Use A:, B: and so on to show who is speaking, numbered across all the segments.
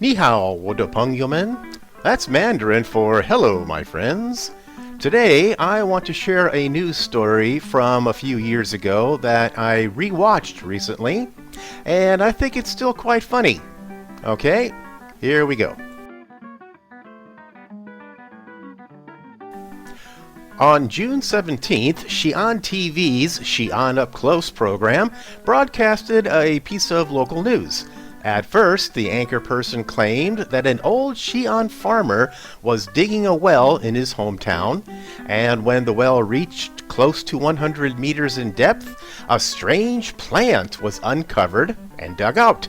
A: Ni hao, 我的朋友们. That's Mandarin for hello, my friends. Today, I want to share a news story from a few years ago that I rewatched recently, and I think it's still quite funny. Okay, here we go. On June 17th, Xian TV's Xian Up Close program broadcasted a piece of local news. At first, the anchor person claimed that an old Xian farmer was digging a well in his hometown, and when the well reached close to 100 meters in depth, a strange plant was uncovered and dug out.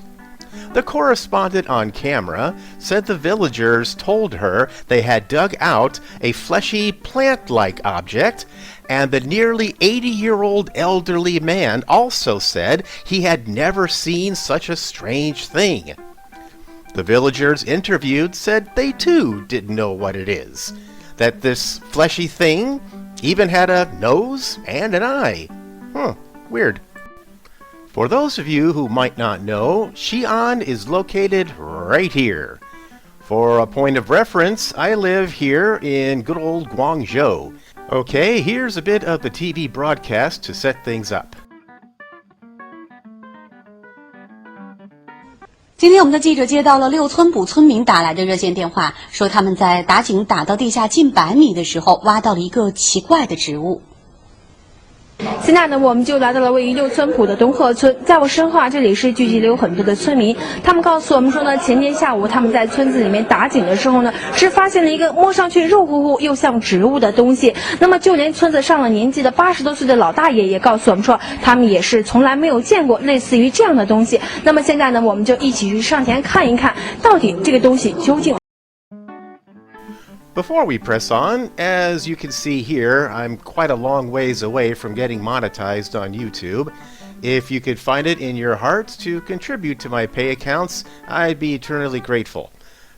A: The correspondent on camera said the villagers told her they had dug out a fleshy plant-like object, and the nearly 80-year-old elderly man also said he had never seen such a strange thing. The villagers interviewed said they too didn't know what it is, that this fleshy thing even had a nose and an eye. Weird. For those of you who might not know, Xi'an is located right here. For a point of reference, I live here in good old Guangzhou. Okay, here's a bit of the TV broadcast to set things up.
B: 今天我们的记者接到了六村堡村民打来的热线电话，说他们在打井打到地下近100米的时候，挖到了一个奇怪的植物。
C: 现在呢，我们就来到了位于六村堡的东鹤村，在我身后这里是聚集了有很多的村民，他们告诉我们说呢，前天下午他们在村子里面打井的时候呢，是发现了一个摸上去肉乎乎又像植物的东西。那么就连村子上了年纪的80多岁的老大爷也告诉我们说，他们也是从来没有见过类似于这样的东西。那么现在呢，我们就一起去上前看一看，到底这个东西究竟。
A: Before we press on, as you can see here, I'm quite a long ways away from getting monetized on YouTube. If you could find it in your heart to contribute to my pay accounts, I'd be eternally grateful.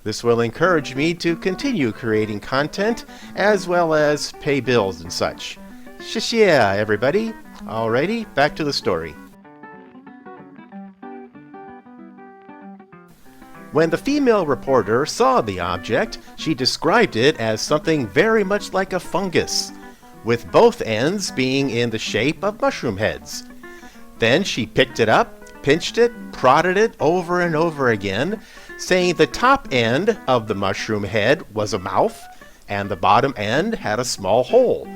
A: This will encourage me to continue creating content, as well as pay bills and such. 谢谢 everybody. Alrighty, back to the story. When the female reporter saw the object, she described it as something very much like a fungus, with both ends being in the shape of mushroom heads. Then she picked it up, pinched it, prodded it over and over again, saying the top end of the mushroom head was a mouth, and the bottom end had a small hole.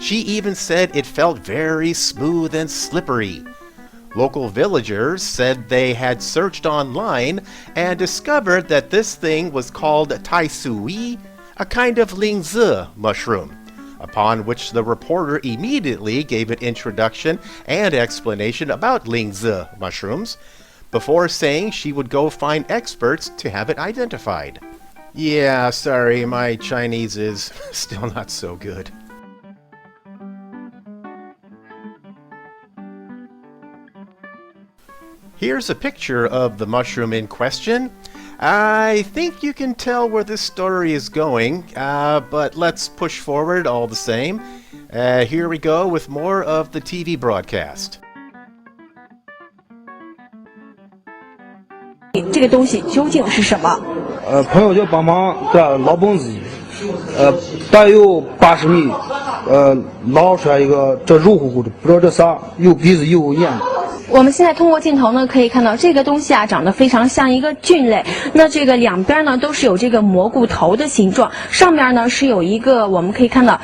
A: She even said it felt very smooth and slippery. Local villagers said they had searched online and discovered that this thing was called Tai Sui, a kind of lingzi mushroom, upon which the reporter immediately gave an introduction and explanation about lingzi mushrooms, before saying she would go find experts to have it identified. Yeah, sorry, my Chinese is still not so good. Here's a picture of the mushroom in question. I think you can tell where this story is going, but let's push forward all the same. Here we go with more of the TV broadcast.
C: 这个东西究竟是什么？
D: 朋友就帮忙这老蹦子，大有80米，捞出来一个这肉乎乎的，不知道这啥，有鼻子有眼。
C: 我们现在通过镜头呢，可以看到这个东西啊，长得非常像一个菌类。那这个两边呢都是有这个蘑菇头的形状，上面呢是有一个，我们可以看到。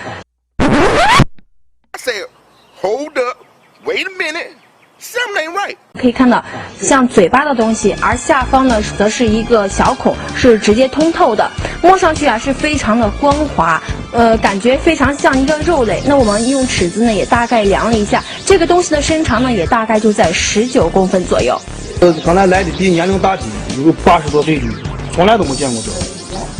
E: Hold up, wait a minute, something ain't right.
C: 可以看到像嘴巴的东西，而下方呢则是一个小孔，是直接通透的，摸上去啊是非常的光滑。感觉非常像一个肉类。那我们用尺子呢也大概量了一下，这个东西的身长呢也大概就在19公分左右。
D: 刚才来的比年龄大的有80多岁的，从来都没见过这。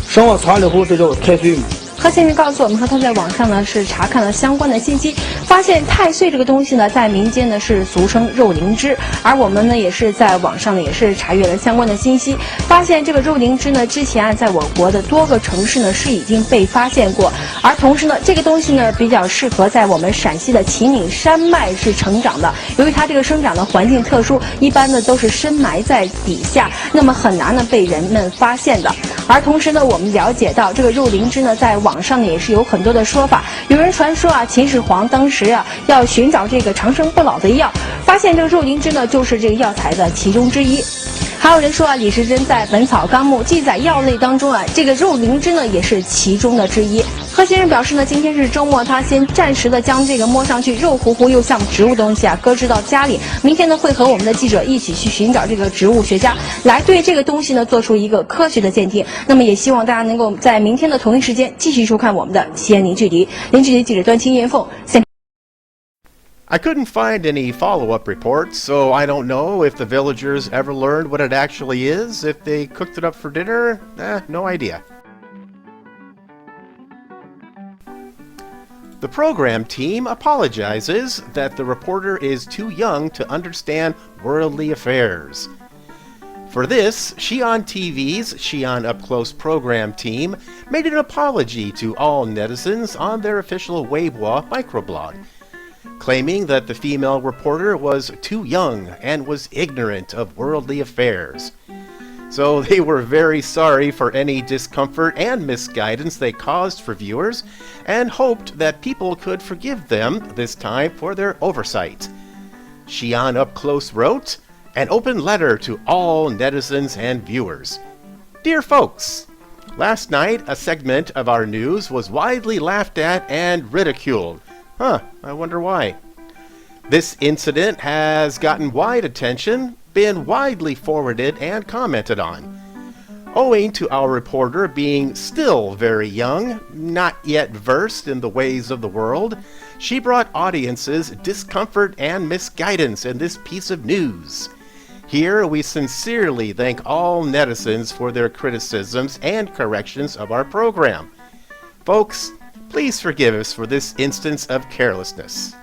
D: 上网查了后，这叫太岁嘛。
C: 何先生告诉我们说，他在网上呢是查看了相关的信息，发现太岁这个东西呢，在民间呢是俗称肉灵芝，而我们呢也是在网上呢也是查阅了相关的信息，发现这个肉灵芝呢之前在我国的多个城市呢是已经被发现过，而同时呢这个东西呢比较适合在我们陕西的秦岭山脉是成长的，由于它这个生长的环境特殊，一般呢都是深埋在底下，那么很难呢被人们发现的。而同时呢，我们了解到这个肉灵芝呢，在网上呢也是有很多的说法。有人传说啊，秦始皇当时啊要寻找这个长生不老的药，发现这个肉灵芝呢就是这个药材的其中之一。还有人说啊，李时珍在《本草纲目》记载药类当中啊，这个肉灵芝呢也是其中的之一。贺先生表示呢，今天是周末，他先暂时的将这个摸上去肉乎乎又像植物东西啊搁置到家里，明天呢会和我们的记者一起去寻找这个植物学家，来对这个东西呢做出一个科学的鉴定。那么也希望大家能够在明天的同一时间继续收看我们的西安零距离。零距离记者段清言凤。
A: I couldn't find any follow-up reports, so I don't know if the villagers ever learned what it actually is, if they cooked it up for dinner, no idea. The program team apologizes that the reporter is too young to understand worldly affairs. For this, Xian TV's Xian Up Close program team made an apology to all netizens on their official Weibo microblog, claiming that the female reporter was too young and was ignorant of worldly affairs. So they were very sorry for any discomfort and misguidance they caused for viewers, and hoped that people could forgive them this time for their oversight. Xian Up Close wrote an open letter to all netizens and viewers. Dear folks, last night a segment of our news was widely laughed at and ridiculed. I wonder why. This incident has gotten wide attention, been widely forwarded and commented on. Owing to our reporter being still very young, not yet versed in the ways of the world, she brought audiences discomfort and misguidance in this piece of news. Here we sincerely thank all netizens for their criticisms and corrections of our program. Folks, please forgive us for this instance of carelessness.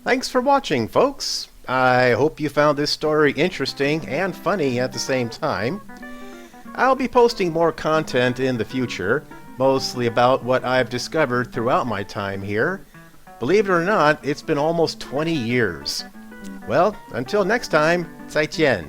A: Thanks for watching, folks. I hope you found this story interesting and funny at the same time. I'll be posting more content in the future, mostly about what I've discovered throughout my time here. Believe it or not, it's been almost 20 years. Well, until next time, 再见.